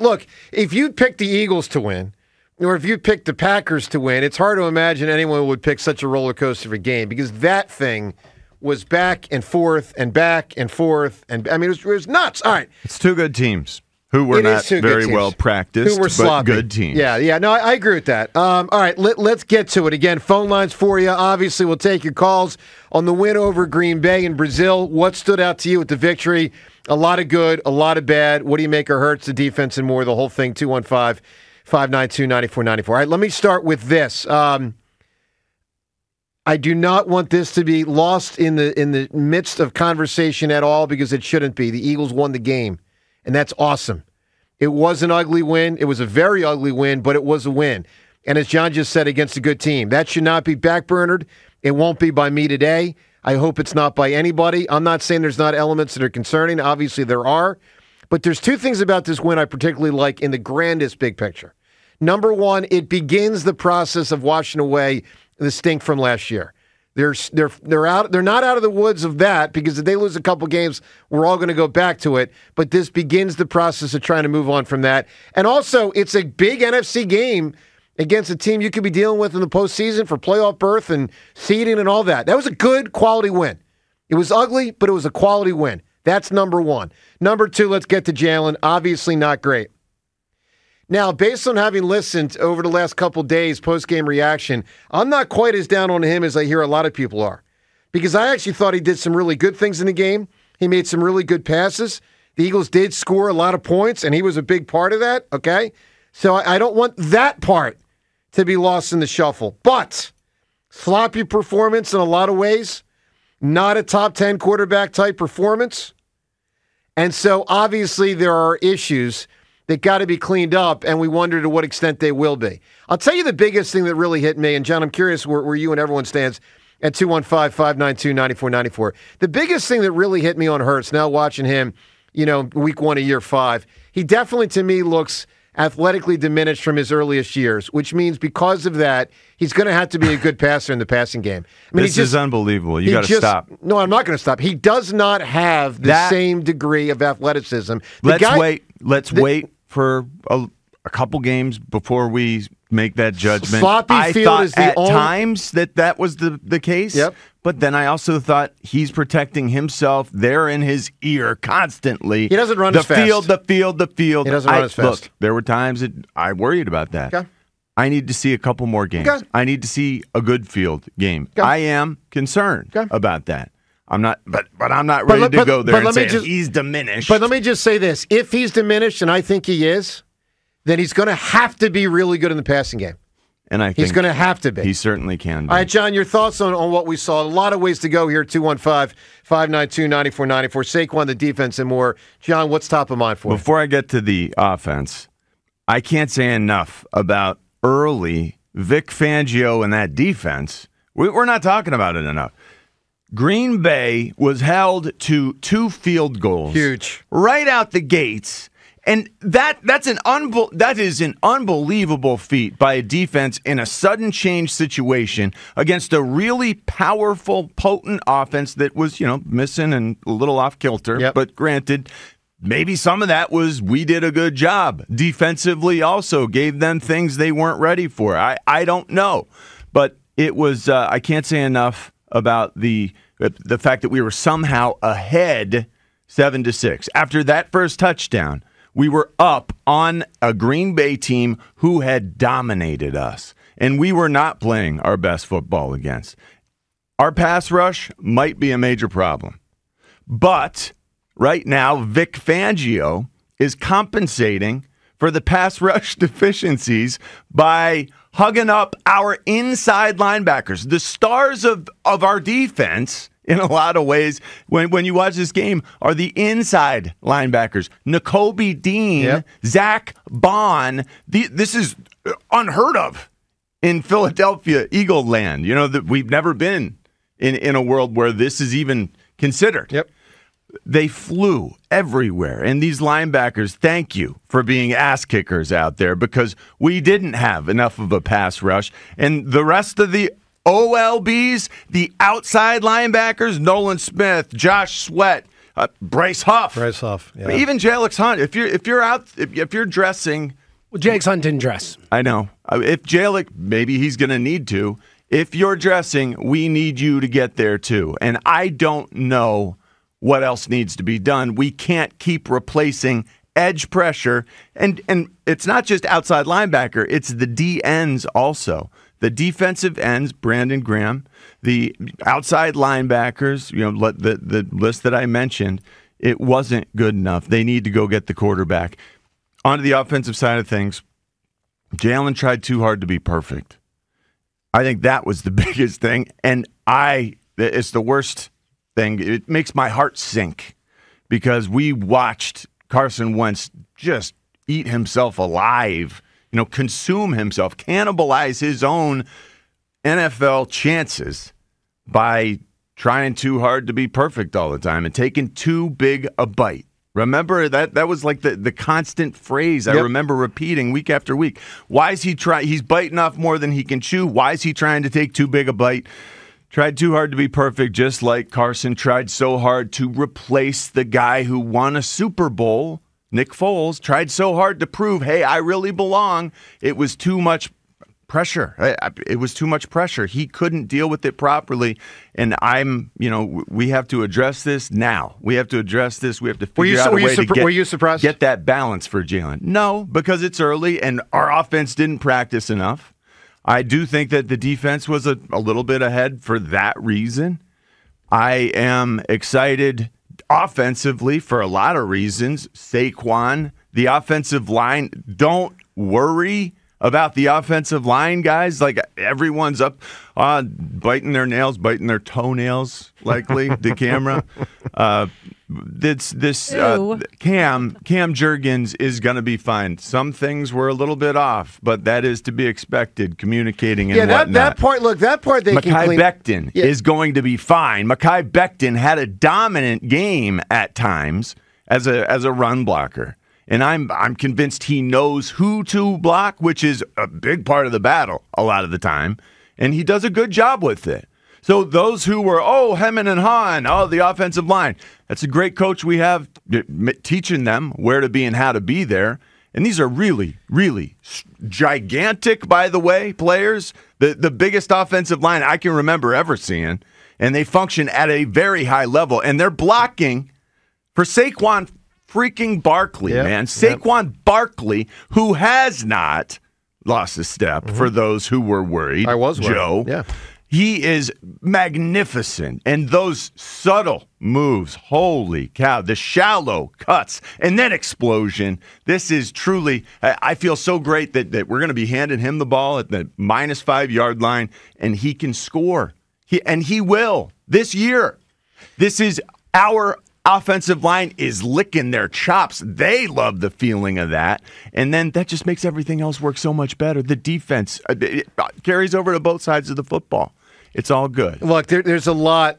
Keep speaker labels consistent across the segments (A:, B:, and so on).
A: look, if you pick the Eagles to win, or if you pick the Packers to win, it's hard to imagine anyone would pick such a roller coaster of a game because that thing was back and forth and back and forth. And I mean, it was nuts. All right.
B: It's two good teams who were not very well practiced,
A: who were sloppy.
B: But good teams.
A: Yeah. No, I agree with that. All right, let's get to it. Again, phone lines for you. Obviously, we'll take your calls on the win over Green Bay in Brazil. What stood out to you with the victory? A lot of good, a lot of bad. What do you make of Hurts, the defense, and more? The whole thing, 215-592-9494. All right, let me start with this. I do not want this to be lost in the midst of conversation at all because it shouldn't be. The Eagles won the game, and that's awesome. It was an ugly win. It was a very ugly win, but it was a win. And as John just said, against a good team. That should not be backburnered. It won't be by me today. I hope it's not by anybody. I'm not saying there's not elements that are concerning. Obviously, there are. But there's two things about this win I particularly like in the grandest big picture. Number one, it begins the process of washing away the stink from last year. They're out. They're not out of the woods of that because if they lose a couple games, we're all going to go back to it. But this begins the process of trying to move on from that. And also, it's a big NFC game against a team you could be dealing with in the postseason for playoff berth and seeding and all that. That was a good quality win. It was ugly, but it was a quality win. That's number one. Number two, let's get to Jalen. Obviously not great. Now, based on having listened over the last couple days, post-game reaction, I'm not quite as down on him as I hear a lot of people are. Because I actually thought he did some really good things in the game. He made some really good passes. The Eagles did score a lot of points, and he was a big part of that, okay? So I don't want that part to be lost in the shuffle. But sloppy performance in a lot of ways. Not a top 10 quarterback type performance. And so obviously there are issues that got to be cleaned up, and we wonder to what extent they will be. I'll tell you the biggest thing that really hit me, and John, I'm curious where you and everyone stands at 215-592-9494. The biggest thing that really hit me on Hurts, now watching him, week 1 of year 5, he definitely to me looks athletically diminished from his earliest years, which means because of that, he's going to have to be a good passer in the passing game. I mean,
B: this is unbelievable. You got to stop.
A: No, I'm not going to stop. He does not have the same degree of athleticism.
B: Let's wait for a couple games before we make that judgment.
A: Sloppy field is the only
B: times that was the case.
A: Yep.
B: But then I also thought he's protecting himself. They're in his ear constantly.
A: He doesn't run as fast.
B: The field. He
A: doesn't run as fast.
B: Look, there were times that I worried about that.
A: Okay.
B: I need to see a couple more games.
A: Okay.
B: I need to see a good field game.
A: Okay.
B: I am concerned about that. I'm not, but I'm not
A: But
B: ready to go there and say
A: just-
B: he's diminished.
A: But let me just say this. If he's diminished, and I think he is, then he's going to have to be really good in the passing game.
B: And I think
A: he's going to have to be.
B: He certainly can be.
A: All right, John, your thoughts on what we saw. A lot of ways to go here, 215-592-9494. Saquon, the defense, and more. John, what's top of mind for you?
B: Before I get to the offense, I can't say enough about early Vic Fangio and that defense. We're not talking about it enough. Green Bay was held to 2 field goals.
A: Huge.
B: Right out the gates. And that is an unbelievable feat by a defense in a sudden change situation against a really powerful, potent offense that was, missing and a little off kilter.
A: Yep.
B: But granted, maybe some of that was we did a good job. Defensively also gave them things they weren't ready for. I don't know. But it was I can't say enough about the fact that we were somehow ahead 7-6. After that first touchdown, we were up on a Green Bay team who had dominated us, and we were not playing our best football against. Our pass rush might be a major problem, but right now Vic Fangio is compensating for the pass rush deficiencies by hugging up our inside linebackers, the stars of our defense. In a lot of ways, when you watch this game, are the inside linebackers. Nakobe Dean, Zach Bond. This is unheard of in Philadelphia Eagle land. That we've never been in a world where this is even considered.
A: Yep.
B: They flew everywhere. And these linebackers, thank you for being ass kickers out there because we didn't have enough of a pass rush. And the rest of the OLBs, the outside linebackers, Nolan Smith, Josh Sweat, Bryce Huff.
A: Bryce Huff. Yeah.
B: Even Jalix Hunt. If you're dressing.
C: Well, Jalix Hunt didn't dress.
B: I know. If Jalix, maybe he's going to need to. If you're dressing, we need you to get there too. And I don't know what else needs to be done. We can't keep replacing edge pressure. And it's not just outside linebacker. It's the D ends also. The defensive ends, Brandon Graham, the outside linebackers, the list that I mentioned, it wasn't good enough. They need to go get the quarterback. On to the offensive side of things, Jalen tried too hard to be perfect. I think that was the biggest thing, and it's the worst thing. It makes my heart sink because we watched Carson Wentz just eat himself alive, consume himself, cannibalize his own NFL chances by trying too hard to be perfect all the time and taking too big a bite. Remember that was like the constant phrase I remember repeating week after week. Why is he trying? He's biting off more than he can chew. Why is he trying to take too big a bite? Tried too hard to be perfect, just like Carson tried so hard to replace the guy who won a Super Bowl. Nick Foles tried so hard to prove, hey, I really belong. It was too much pressure. It was too much pressure. He couldn't deal with it properly. And we have to address this now. We have to address this. We have to figure out a way to get that balance for Jalen. No, because it's early and our offense didn't practice enough. I do think that the defense was a little bit ahead for that reason. I am excited offensively for a lot of reasons. Saquon, the offensive line, don't worry about the offensive line, guys. Like, everyone's up biting their nails, biting their toenails, likely, the camera. Cam Jurgens is going to be fine. Some things were a little bit off, but that is to be expected, communicating and whatnot.
A: that part they can clean.
B: Mekhi Becton is going to be fine. Mekhi Becton had a dominant game at times as a run blocker. And I'm convinced he knows who to block, which is a big part of the battle a lot of the time. And he does a good job with it. So those who were, hemming and hawing, the offensive line, that's a great coach we have teaching them where to be and how to be there. And these are really, really gigantic, by the way, players. The biggest offensive line I can remember ever seeing. And they function at a very high level. And they're blocking for Saquon freaking Barkley, man. Saquon Barkley, who has not lost a step, for those who were worried.
A: I was worried.
B: Joe.
A: Yeah.
B: He is magnificent. And those subtle moves, holy cow, the shallow cuts, and then explosion. This is truly, I feel so great that we're going to be handing him the ball at the -5 yard line, and he can score. He will this year. This is our offensive line is licking their chops. They love the feeling of that. And then that just makes everything else work so much better. The defense it carries over to both sides of the football. It's all good.
A: Look, there's a lot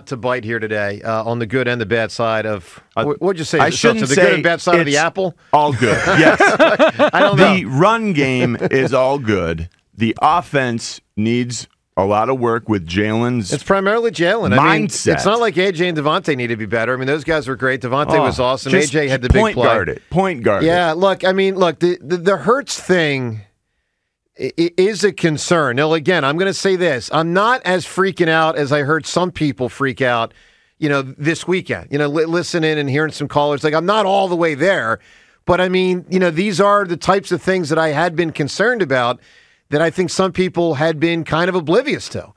A: to bite here today on the good and the bad side of what'd you say?
B: I shouldn't
A: the
B: say
A: good and bad side of the apple.
B: All good. Yes.
A: I don't know.
B: The run game is all good. The offense needs a lot of work with Jalen's.
A: It's primarily Jalen.
B: Mindset.
A: It's not like AJ and Devontae need to be better. I mean, those guys were great. Devontae was awesome. AJ had the big play.
B: Point guard it.
A: Yeah, look, the Hurts thing is a concern. Now, again, I'm going to say this. I'm not as freaking out as I heard some people freak out, this weekend. Listening and hearing some callers. Like, I'm not all the way there. But, these are the types of things that I had been concerned about that I think some people had been kind of oblivious to.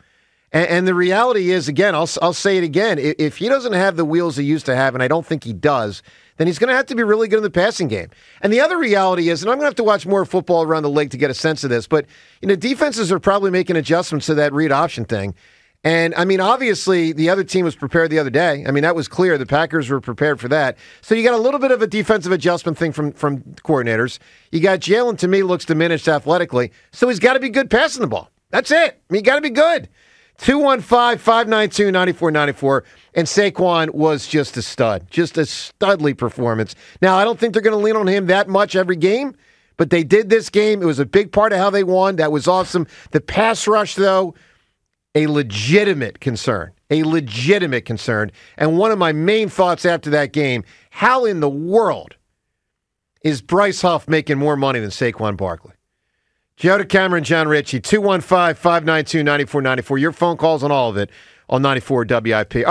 A: And the reality is, again, I'll say it again, if he doesn't have the wheels he used to have, and I don't think he does, then he's going to have to be really good in the passing game. And the other reality is, and I'm going to have to watch more football around the league to get a sense of this, but defenses are probably making adjustments to that read option thing. And, obviously, the other team was prepared the other day. That was clear. The Packers were prepared for that. So you got a little bit of a defensive adjustment thing from coordinators. You got Jalen, to me, looks diminished athletically. So he's got to be good passing the ball. That's it. You got to be good. 215-592-9494. And Saquon was just a stud. Just a studly performance. Now, I don't think they're going to lean on him that much every game, but they did this game. It was a big part of how they won. That was awesome. The pass rush, though, a legitimate concern. A legitimate concern. And one of my main thoughts after that game, how in the world is Bryce Huff making more money than Saquon Barkley? Joe DeCamera and John Ritchie, 215-592-9494. Your phone calls on all of it on 94 WIP.